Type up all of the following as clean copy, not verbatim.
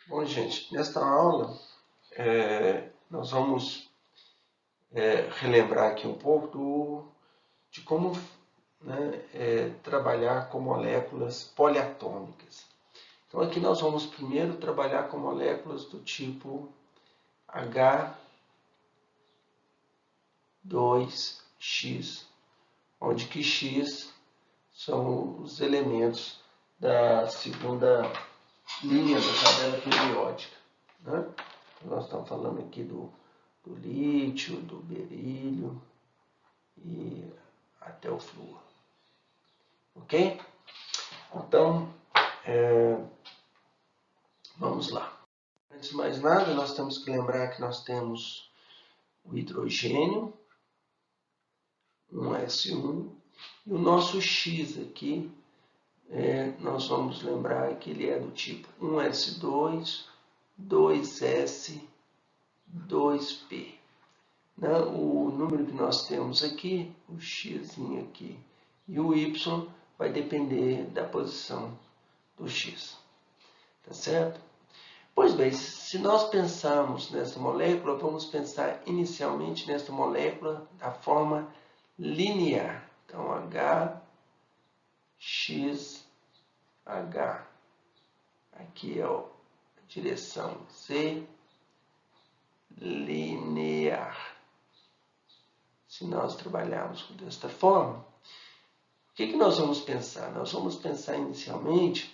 Bom, gente, nesta aula nós vamos relembrar aqui um pouco de como trabalhar com moléculas poliatômicas. Então aqui nós vamos primeiro trabalhar com moléculas do tipo H2X, onde que X são os elementos da segunda linha da tabela periódica. Né? Nós estamos falando aqui do lítio, do berílio e até o flúor. Ok? Então, vamos lá. Antes de mais nada, nós temos que lembrar que nós temos o hidrogênio, um S1, e o nosso X aqui, nós vamos lembrar que ele é do tipo 1S2, 2S, 2P. O número que nós temos aqui, o X aqui, e o Y vai depender da posição do X. Tá certo? Pois bem, se nós pensarmos nessa molécula, vamos pensar inicialmente nessa molécula da forma linear. Então, HXH. Aqui é a direção Z, linear. Se nós trabalharmos desta forma, o que nós vamos pensar? Nós vamos pensar inicialmente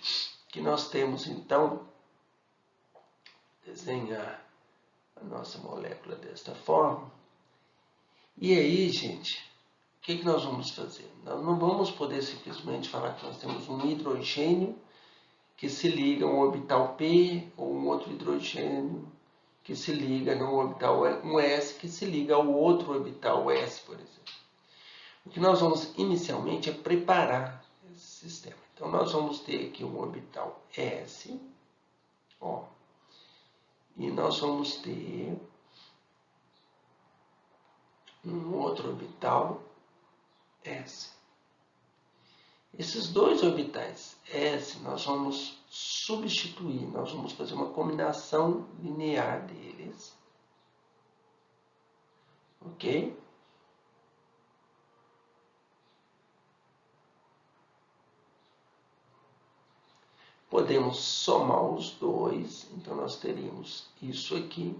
que nós temos, então, desenhar a nossa molécula desta forma. E aí, gente, o que nós vamos fazer? Nós não vamos poder simplesmente falar que nós temos um hidrogênio que se liga a um orbital P ou um outro hidrogênio que se liga no orbital um S que se liga ao outro orbital S, por exemplo. O que nós vamos inicialmente é preparar esse sistema. Então, nós vamos ter aqui um orbital S, e nós vamos ter um outro orbital S. Esses dois orbitais S, nós vamos substituir, nós vamos fazer uma combinação linear deles. Ok? Podemos somar os dois, então nós teríamos isso aqui,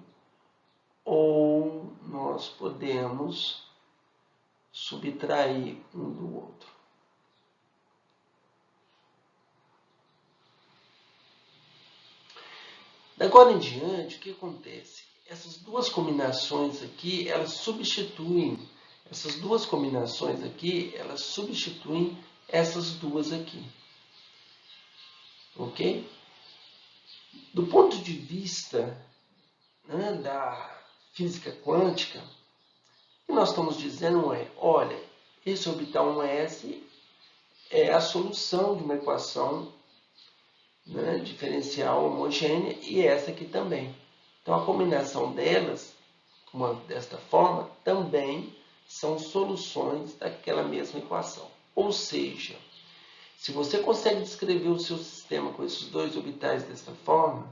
ou nós podemos subtrair um do outro. Da agora em diante, o que acontece? Essas duas combinações aqui, elas substituem essas duas aqui. Ok? Do ponto de vista da física quântica, o que nós estamos dizendo é, olha, esse orbital 1s é a solução de uma equação diferencial homogênea e essa aqui também. Então, a combinação delas, desta forma, também são soluções daquela mesma equação. Ou seja, se você consegue descrever o seu sistema com esses dois orbitais desta forma,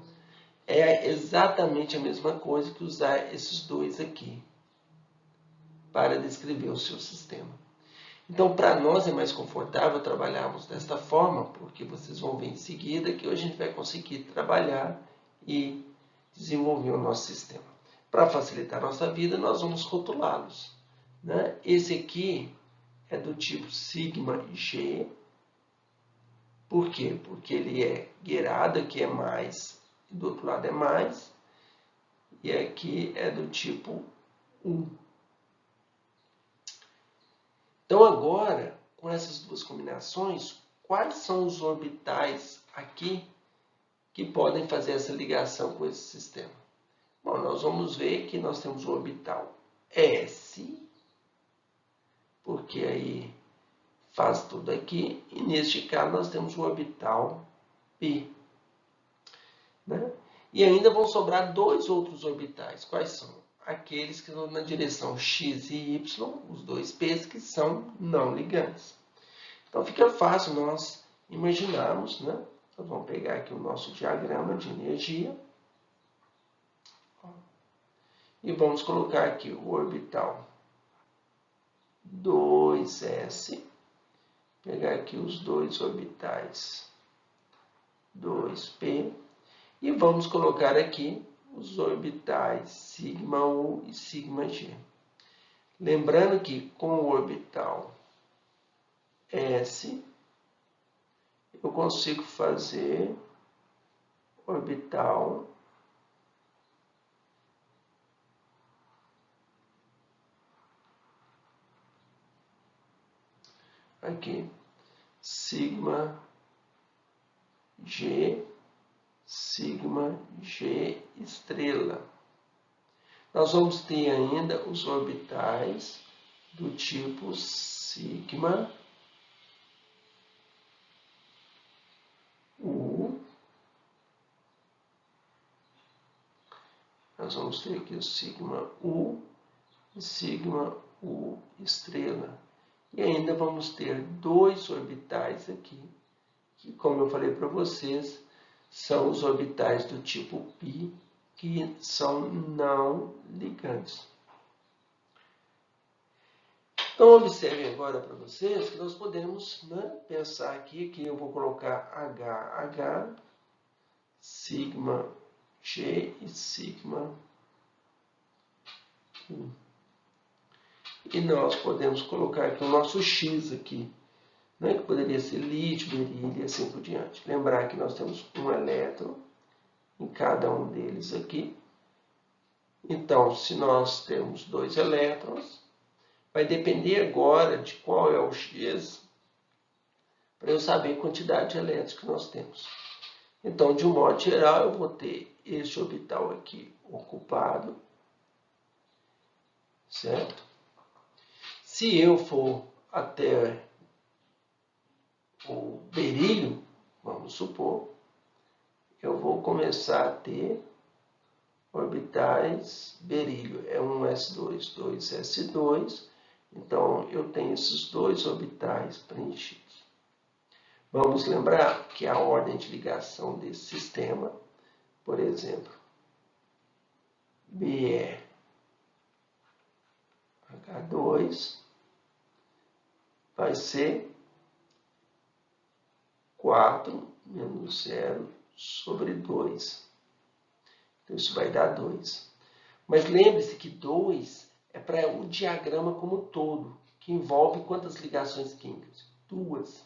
é exatamente a mesma coisa que usar esses dois aqui para descrever o seu sistema. Então, para nós é mais confortável trabalharmos desta forma, porque vocês vão ver em seguida que hoje a gente vai conseguir trabalhar e desenvolver o nosso sistema. Para facilitar a nossa vida, nós vamos rotulá-los. Esse aqui é do tipo sigma G. Por quê? Porque ele é guerado, aqui é mais, e do outro lado é mais, e aqui é do tipo 1. Então, agora, com essas duas combinações, quais são os orbitais aqui que podem fazer essa ligação com esse sistema? Bom, nós vamos ver que nós temos o orbital S, porque aí faz tudo aqui, e neste caso nós temos o orbital P. E ainda vão sobrar dois outros orbitais. Quais são? Aqueles que estão na direção x e y, os dois p's que são não ligantes. Então fica fácil nós imaginarmos, Nós vamos pegar aqui o nosso diagrama de energia. E vamos colocar aqui o orbital 2s, pegar aqui os dois orbitais 2p, e vamos colocar aqui os orbitais σu e σg. Lembrando que com o orbital s, eu consigo fazer orbital aqui, sigma G estrela. Nós vamos ter ainda os orbitais do tipo sigma U. Nós vamos ter aqui o sigma U e sigma U estrela. E ainda vamos ter dois orbitais aqui, que, como eu falei para vocês, são os orbitais do tipo π, que são não ligantes. Então, observem agora para vocês que nós podemos, né, pensar aqui que eu vou colocar HH, sigma G e sigma U. E nós podemos colocar aqui o nosso X aqui, né, que poderia ser lítio, berílio e assim por diante. Lembrar que nós temos um elétron em cada um deles aqui. Então, se nós temos dois elétrons, vai depender agora de qual é o X, para eu saber a quantidade de elétrons que nós temos. Então, de um modo geral, eu vou ter este orbital aqui ocupado, certo? Se eu for até o berílio, vamos supor, eu vou começar a ter orbitais berílio. É 1s2, 2s2. Então, eu tenho esses dois orbitais preenchidos. Vamos lembrar que a ordem de ligação desse sistema, por exemplo, BeH2 vai ser 4 menos 0 sobre 2. Então, isso vai dar 2. Mas lembre-se que 2 é para o diagrama como um todo, que envolve quantas ligações químicas? 2.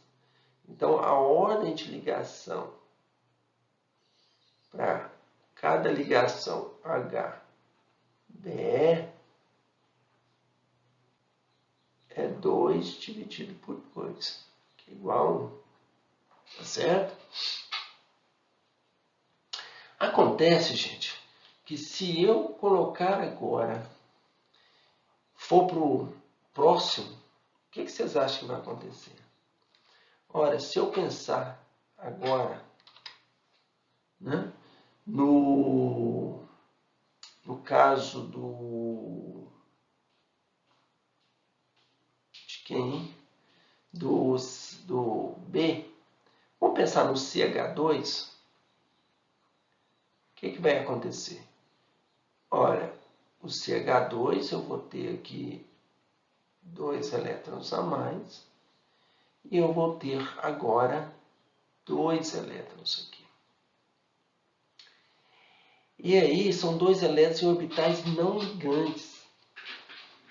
Então, a ordem de ligação para cada ligação HBE é 2 dividido por 2, que é igual a 1. Tá certo? Acontece, gente, que se eu colocar agora, for para o próximo, o que vocês acham que vai acontecer? Ora, se eu pensar agora, né, no caso de quem? Do B, vamos pensar no CH2, o que vai acontecer? Ora, o CH2 eu vou ter aqui 2 elétrons a mais, e eu vou ter agora 2 elétrons aqui. E aí são 2 elétrons em orbitais não ligantes.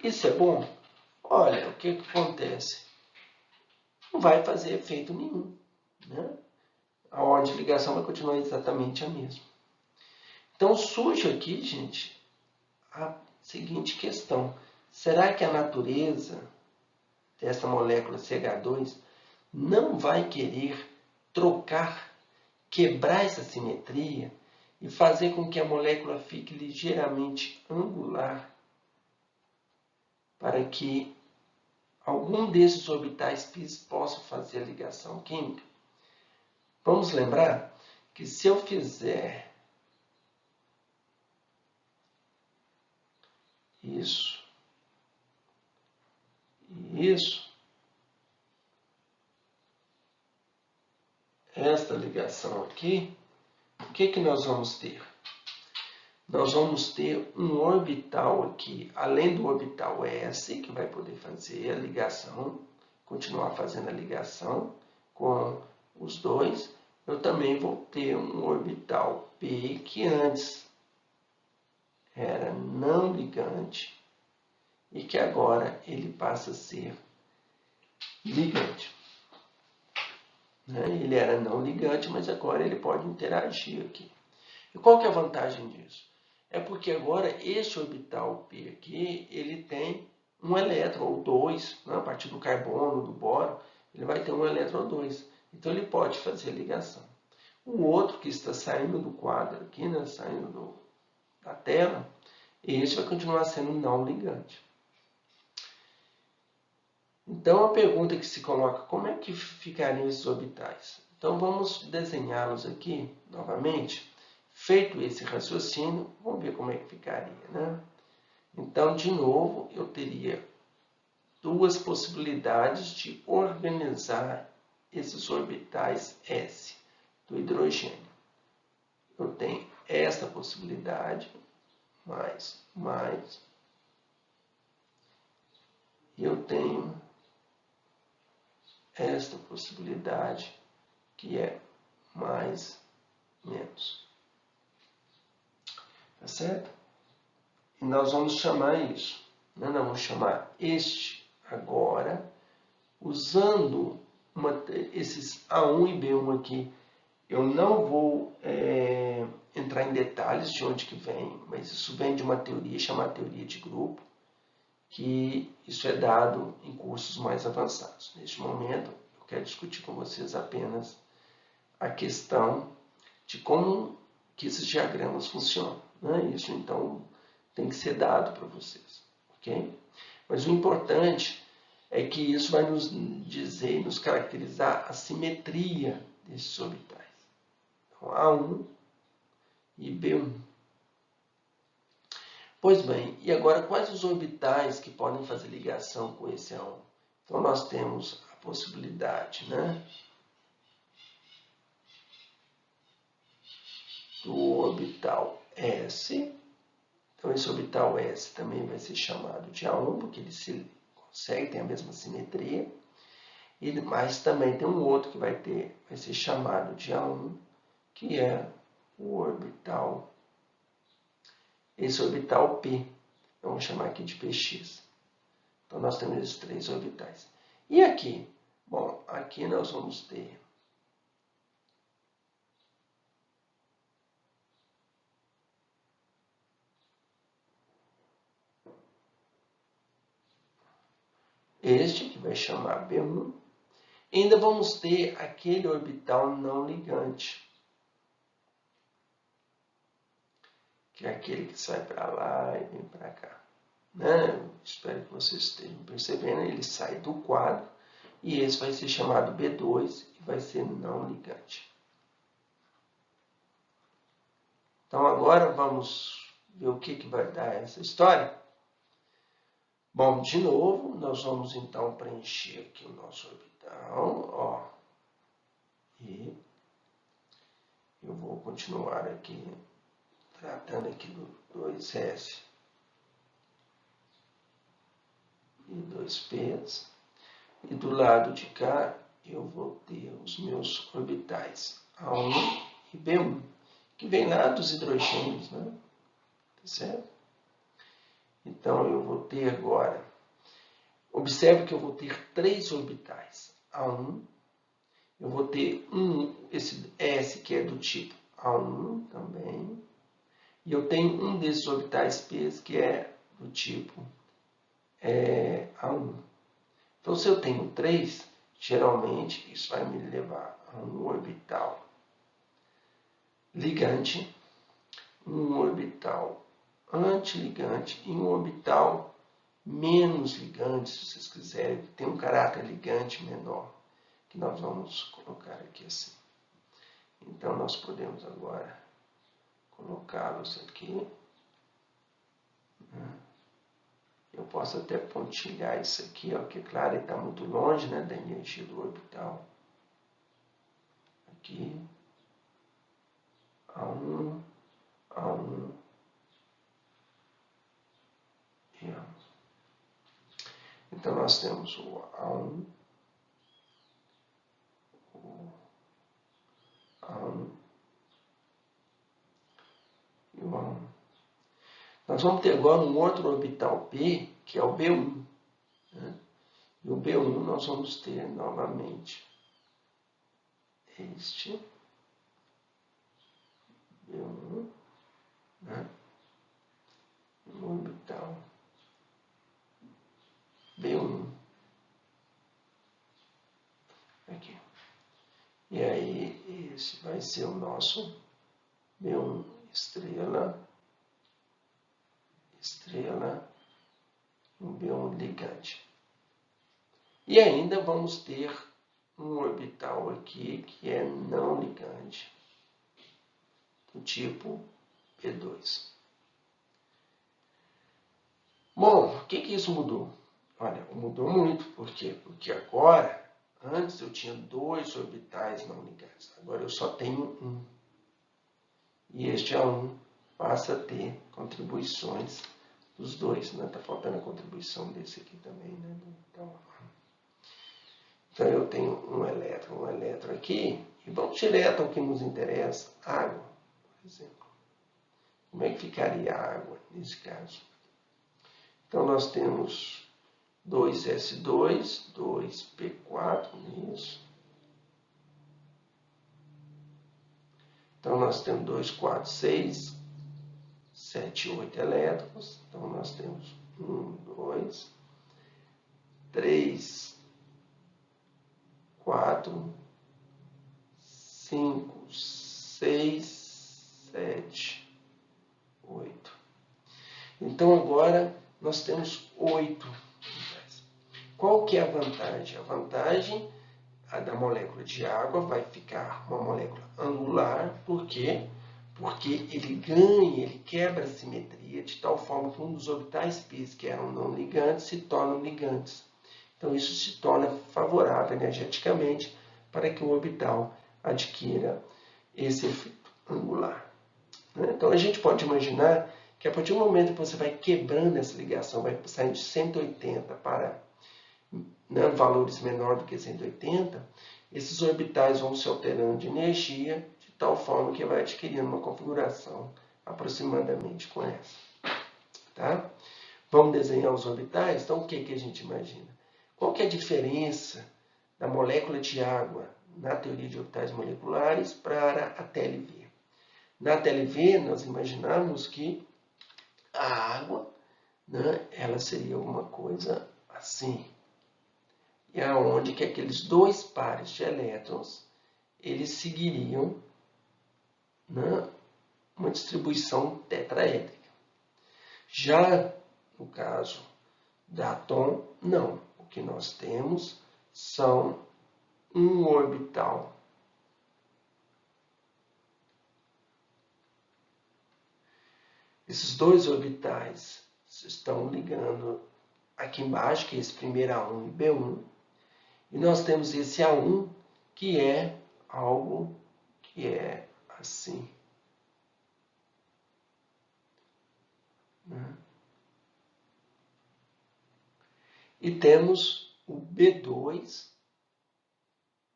Isso é bom? Olha, o que acontece? Não vai fazer efeito nenhum, né? A ordem de ligação vai continuar exatamente a mesma. Então surge aqui, gente, a seguinte questão. Será que a natureza dessa molécula CH2 não vai querer trocar, quebrar essa simetria e fazer com que a molécula fique ligeiramente angular para que algum desses orbitais π possa fazer a ligação química? Vamos lembrar que se eu fizer isso e isso, esta ligação aqui, o que nós vamos ter? nós vamos ter um orbital aqui, além do orbital S, que vai poder fazer a ligação, continuar fazendo a ligação com os dois. Eu também vou ter um orbital P, que antes era não ligante, e que agora ele passa a ser ligante. Ele era não ligante, mas agora ele pode interagir aqui. E qual que é a vantagem disso? É porque agora este orbital P aqui, ele tem um elétron, ou dois, né? A partir do carbono, do boro, ele vai ter um elétron ou dois. Então ele pode fazer ligação. O outro que está saindo do quadro aqui, né? Saindo da tela, esse vai continuar sendo não ligante. Então a pergunta que se coloca, como é que ficariam esses orbitais? Então vamos desenhá-los aqui novamente. Feito esse raciocínio, vamos ver como é que ficaria, né? Então, de novo, eu teria duas possibilidades de organizar esses orbitais S do hidrogênio. Eu tenho esta possibilidade, mais, e eu tenho esta possibilidade, que é mais, menos. Tá certo? E nós vamos chamar isso, né? Nós vamos chamar este agora, usando esses A1 e B1 aqui. Eu não vou entrar em detalhes de onde que vem, mas isso vem de uma teoria chamada teoria de grupo, que isso é dado em cursos mais avançados. Neste momento, eu quero discutir com vocês apenas a questão de como que esses diagramas funcionam, né? Isso, então, tem que ser dado para vocês, ok? Mas o importante é que isso vai nos dizer, nos caracterizar a simetria desses orbitais. Então, A1 e B1. Pois bem, e agora quais os orbitais que podem fazer ligação com esse A1? Então nós temos a possibilidade, né, do orbital S. Então esse orbital S também vai ser chamado de A1, porque ele se consegue, tem a mesma simetria. Mas também tem um outro que vai ser chamado de A1, que é o orbital, esse orbital P. Vamos chamar aqui de Px. Então nós temos esses três orbitais. E aqui? Bom, aqui nós vamos ter este, que vai chamar B1. E ainda vamos ter aquele orbital não ligante, que é aquele que sai para lá e vem para cá, né? Espero que vocês estejam percebendo. Ele sai do quadro e esse vai ser chamado B2 e vai ser não ligante. Então agora vamos ver o que vai dar essa história. Bom, de novo, nós vamos então preencher aqui o nosso orbital, ó. E eu vou continuar aqui tratando aqui do 2S e 2Ps. E do lado de cá eu vou ter os meus orbitais A1 e B1, que vem lá dos hidrogênios, né? Tá certo? Então eu vou ter agora, observe que eu vou ter três orbitais A1, eu vou ter esse S que é do tipo A1 também, e eu tenho um desses orbitais P que é do tipo A1. Então, se eu tenho 3, geralmente isso vai me levar a um orbital ligante, um orbital antiligante e um orbital menos ligante, se vocês quiserem, que tem um caráter ligante menor, que nós vamos colocar aqui assim. Então, nós podemos agora colocá-los aqui. Eu posso até pontilhar isso aqui, ó, que claro, ele está muito longe, né, da energia do orbital. Aqui, A1, A1 Então, nós temos o A1, o A1 e o A1. Nós vamos ter agora um outro orbital P, que é o B1. Né? E o B1 nós vamos ter novamente este B1, né? Um orbital B1 aqui. E aí esse vai ser o nosso B1 estrela, um B1 ligante. E ainda vamos ter um orbital aqui que é não ligante, do tipo P2. Bom, o que isso mudou? Olha, mudou muito. Por quê? Porque agora, antes eu tinha 2 orbitais não ligantes. Agora eu só tenho um. E este A1 passa a ter contribuições dos dois. Né? Tá faltando a contribuição desse aqui também. Né? Então eu tenho um elétron aqui. E vamos direto ao que nos interessa. Água, por exemplo. Como é que ficaria a água nesse caso? Então, nós temos 2s2, 2p4, isso. Então, nós temos 2, 4, 6, 7, 8 elétrons. Então, nós temos 1, 2, 3, 4, 5, 6, 7, 8. Então, agora nós temos 8. Qual que é a vantagem? A vantagem da molécula de água vai ficar uma molécula angular. Por quê? Porque ele quebra a simetria de tal forma que um dos orbitais π que eram não ligantes se tornam ligantes. Então, isso se torna favorável energeticamente para que o orbital adquira esse efeito angular. Então, a gente pode imaginar que a partir do momento que você vai quebrando essa ligação, vai saindo de 180 para valores menores do que 180, esses orbitais vão se alterando de energia de tal forma que vai adquirindo uma configuração aproximadamente com essa. Tá? Vamos desenhar os orbitais? Então, o que a gente imagina? Qual que é a diferença da molécula de água na teoria de orbitais moleculares para a TLV? Na TLV, nós imaginamos que a água, né, ela seria alguma coisa assim. E aonde que aqueles 2 pares de elétrons, eles seguiriam, né, uma distribuição tetraédrica. Já no caso da átomo, não. O que nós temos são um orbital Esses 2 orbitais estão ligando aqui embaixo, que é esse primeiro A1 e B1. E nós temos esse A1, que é algo que é assim. Né? E temos o B2,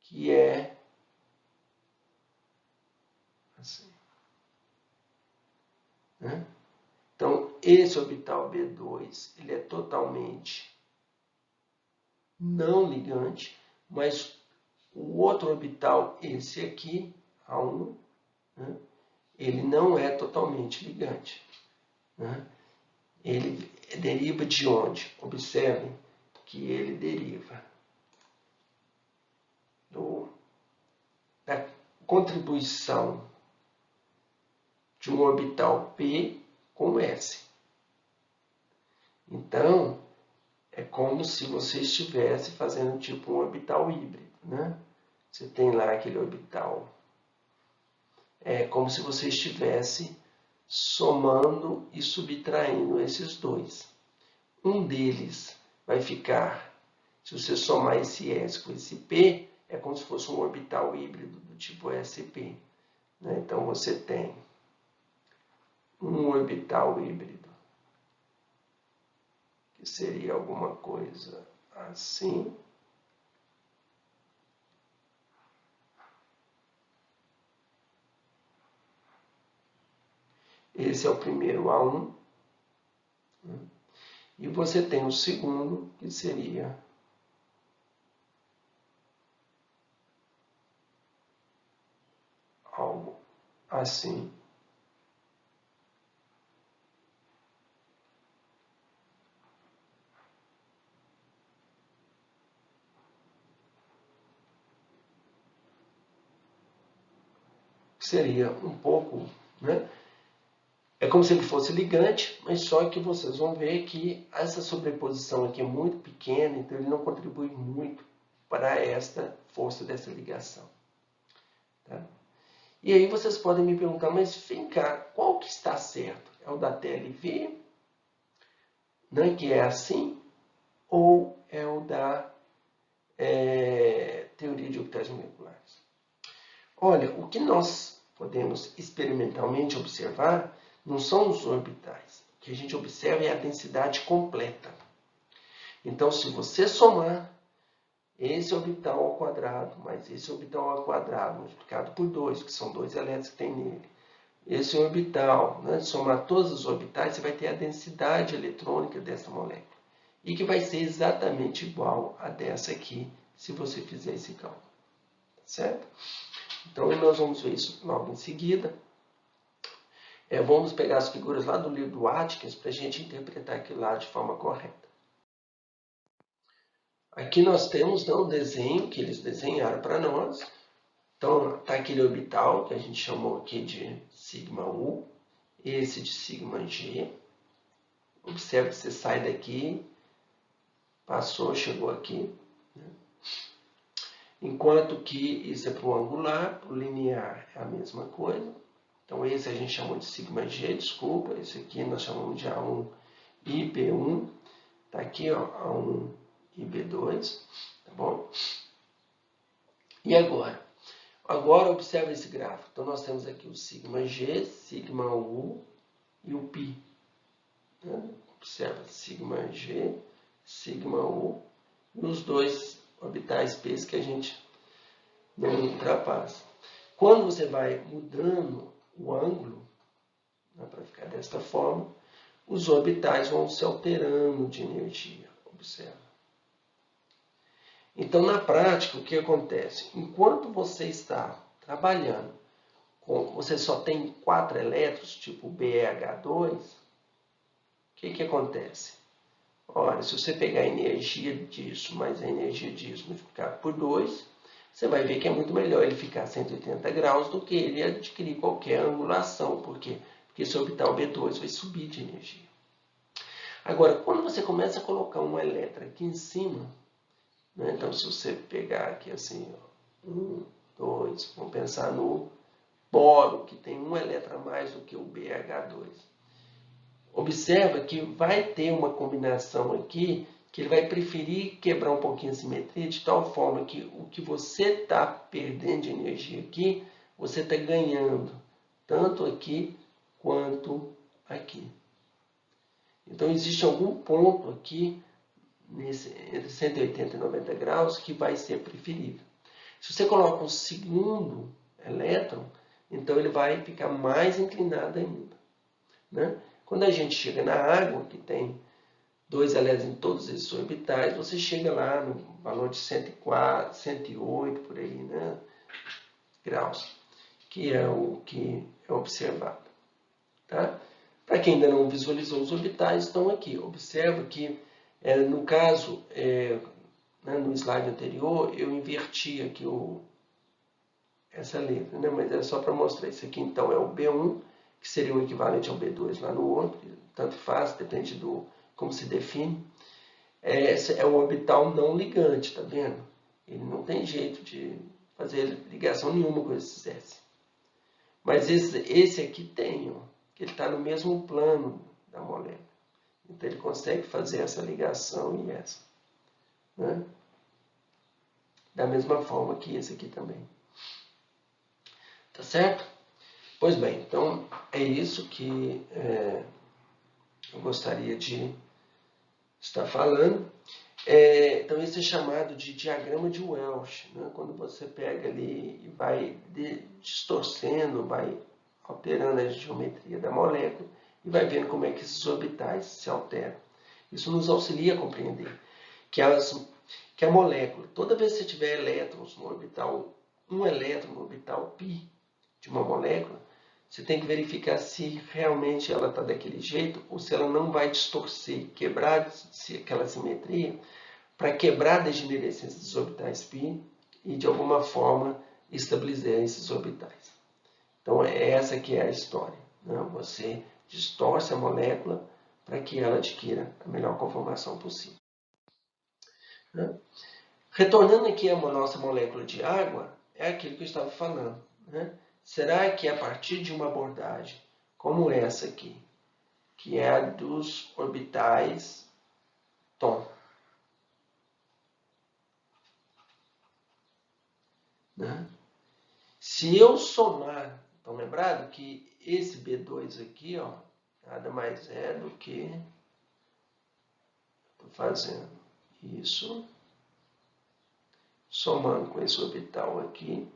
que é assim. Né? Então, esse orbital B2, ele é totalmente não ligante, mas o outro orbital, esse aqui, A1, né, ele não é totalmente ligante. Né? Ele deriva de onde? Observem que ele deriva da contribuição de um orbital P com S. Então, é como se você estivesse fazendo tipo um orbital híbrido. Né? Você tem lá aquele orbital. É como se você estivesse somando e subtraindo esses 2. Um deles vai ficar, se você somar esse S com esse P, é como se fosse um orbital híbrido do tipo SP. Né? Então, você tem um orbital híbrido, que seria alguma coisa assim. Esse é o primeiro A1. E você tem o segundo, que seria algo assim. Seria um pouco, né? É como se ele fosse ligante, mas só que vocês vão ver que essa sobreposição aqui é muito pequena, então ele não contribui muito para esta força dessa ligação. Tá? E aí vocês podem me perguntar, mas vem cá, qual que está certo? É o da TLV, né, que é assim, ou é o da teoria de orbitais moleculares? Olha, o que nós podemos experimentalmente observar não são os orbitais. O que a gente observa é a densidade completa. Então, se você somar esse orbital ao quadrado, mais esse orbital ao quadrado, multiplicado por 2, que são 2 elétrons que tem nele, esse orbital, né, somar todos os orbitais, você vai ter a densidade eletrônica dessa molécula. E que vai ser exatamente igual a dessa aqui, se você fizer esse cálculo. Certo? Então, nós vamos ver isso logo em seguida. Vamos pegar as figuras lá do livro do Atkins para a gente interpretar aquilo lá de forma correta. Aqui nós temos o desenho que eles desenharam para nós. Então, está aquele orbital que a gente chamou aqui de sigma U, esse de sigma G. Observe que você sai daqui, passou, chegou aqui. Né? Enquanto que isso é para o angular, para o linear é a mesma coisa. Então, esse a gente chamou de sigma G, desculpa. Esse aqui nós chamamos de A1 e B1. Está aqui, ó, A1 e B2. Tá bom? E agora? Agora, observe esse gráfico. Então, nós temos aqui o sigma G, sigma U e o π. Né? Observa, sigma G, sigma U e os dois orbitais p que a gente não ultrapassa. Quando você vai mudando o ângulo, né, para ficar desta forma, os orbitais vão se alterando de energia. Observa. Então, na prática, o que acontece? Enquanto você está trabalhando, você só tem 4 elétrons, tipo BeH2, o que acontece? Olha, se você pegar a energia disso mais a energia disso multiplicar por 2, você vai ver que é muito melhor ele ficar a 180 graus do que ele adquirir qualquer angulação. Por quê? Porque esse orbital B2 vai subir de energia. Agora, quando você começa a colocar um elétron aqui em cima, né, então se você pegar aqui assim, 1, 2, vamos pensar no boro, que tem um elétron a mais do que o BH2. Observa que vai ter uma combinação aqui que ele vai preferir quebrar um pouquinho a simetria de tal forma que o que você está perdendo de energia aqui, você está ganhando, tanto aqui quanto aqui. Então, existe algum ponto aqui, entre 180 e 90 graus, que vai ser preferível. Se você coloca um segundo elétron, então ele vai ficar mais inclinado ainda. Né? Quando a gente chega na água, que tem 2 elétrons em todos esses orbitais, você chega lá no valor de 104, 108, por aí, né? Graus, que é o que é observado. Tá? Para quem ainda não visualizou os orbitais, estão aqui. Observa que, no caso, né, no slide anterior, eu inverti aqui essa letra, né? Mas é só para mostrar. Isso aqui, então, é o B1, que seria o equivalente ao B2 lá no outro, tanto faz, depende do como se define. Esse é o orbital não ligante, tá vendo? Ele não tem jeito de fazer ligação nenhuma com esses S. Mas esse aqui tem, ó, que ele está no mesmo plano da molécula. Então ele consegue fazer essa ligação e essa. Né? Da mesma forma que esse aqui também. Tá certo? Pois bem, então é isso que eu gostaria de está falando. Então, isso é chamado de diagrama de Welch, né? Quando você pega ali e vai distorcendo, vai alterando a geometria da molécula e vai vendo como é que esses orbitais se alteram. Isso nos auxilia a compreender que a molécula, toda vez que você tiver elétrons no orbital, um elétron no orbital π de uma molécula, você tem que verificar se realmente ela está daquele jeito ou se ela não vai distorcer, quebrar aquela simetria, para quebrar a degenerescência dos orbitais π e, de alguma forma, estabilizar esses orbitais. Então, essa que é a história, né? Você distorce a molécula para que ela adquira a melhor conformação possível. Né? Retornando aqui à nossa molécula de água, é aquilo que eu estava falando. Né? Será que a partir de uma abordagem como essa aqui, que é a dos orbitais tom, né? Se eu somar, estão lembrados que esse B2 aqui, ó, nada mais é do que estou fazendo isso, somando com esse orbital aqui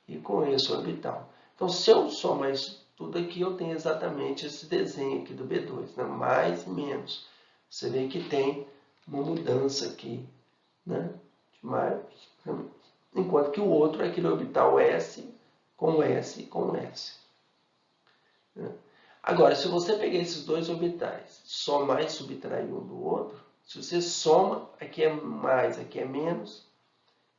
e com esse orbital. Então, se eu somar isso tudo aqui, eu tenho exatamente esse desenho aqui do B2, né? Mais e menos. Você vê que tem uma mudança aqui, né? De mais, enquanto que o outro é aquele orbital S com S e com S. Agora, se você pegar esses dois orbitais, somar e subtrair um do outro, se você soma, aqui é mais, aqui é menos,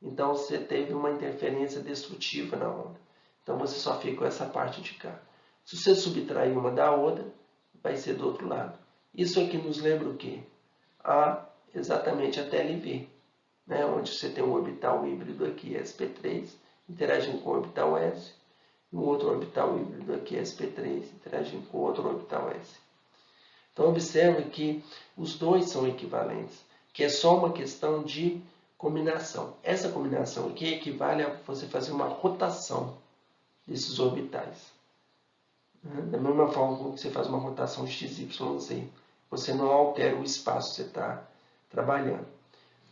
então você teve uma interferência destrutiva na onda. Então você só fica com essa parte de cá. Se você subtrair uma da outra, vai ser do outro lado. Isso aqui nos lembra o quê? Exatamente a TLV, né? Onde você tem um orbital híbrido aqui, sp3, interagindo com o orbital S, e um outro orbital híbrido aqui, sp3, interagindo com outro orbital S. Então observe que os dois são equivalentes, que é só uma questão de combinação. Essa combinação aqui equivale a você fazer uma rotação desses orbitais. Da mesma forma como você faz uma rotação XYZ, você não altera o espaço que você está trabalhando.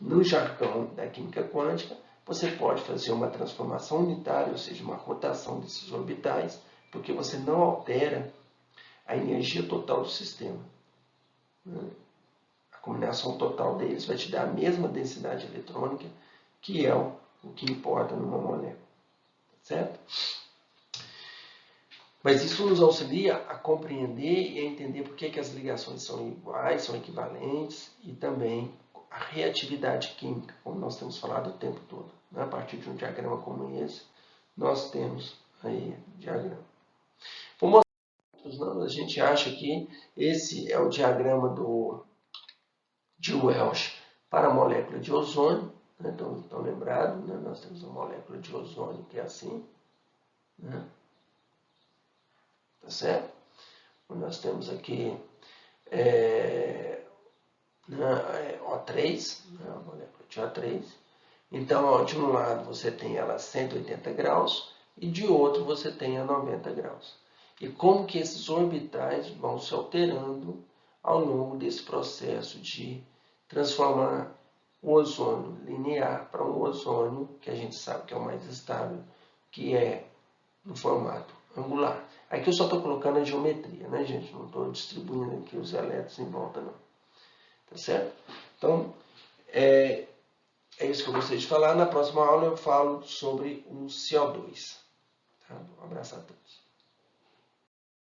No jargão da química quântica, você pode fazer uma transformação unitária, ou seja, uma rotação desses orbitais, porque você não altera a energia total do sistema. A combinação total deles vai te dar a mesma densidade eletrônica, que é o que importa numa molécula. Certo? Mas isso nos auxilia a compreender e a entender por que as ligações são iguais, são equivalentes, e também a reatividade química, como nós temos falado o tempo todo. A partir de um diagrama como esse, nós temos aí o diagrama. Vou mostrar, a gente acha que esse é o diagrama de Welch para a molécula de ozônio. Né? Então, estão lembrados, né? Nós temos uma molécula de ozônio que é assim. Né? Tá certo? Nós temos aqui O3, né? A molécula de O3. Então, de um lado você tem ela a 180 graus e de outro você tem a 90 graus. E como que esses orbitais vão se alterando ao longo desse processo de transformar o ozônio linear para um ozônio que a gente sabe que é o mais estável, que é no formato angular. Aqui eu só estou colocando a geometria, né, gente? Não estou distribuindo aqui os elétrons em volta, não. Tá certo? Então, é isso que eu gostaria de falar. Na próxima aula eu falo sobre o CO2. Tá? Um abraço a todos.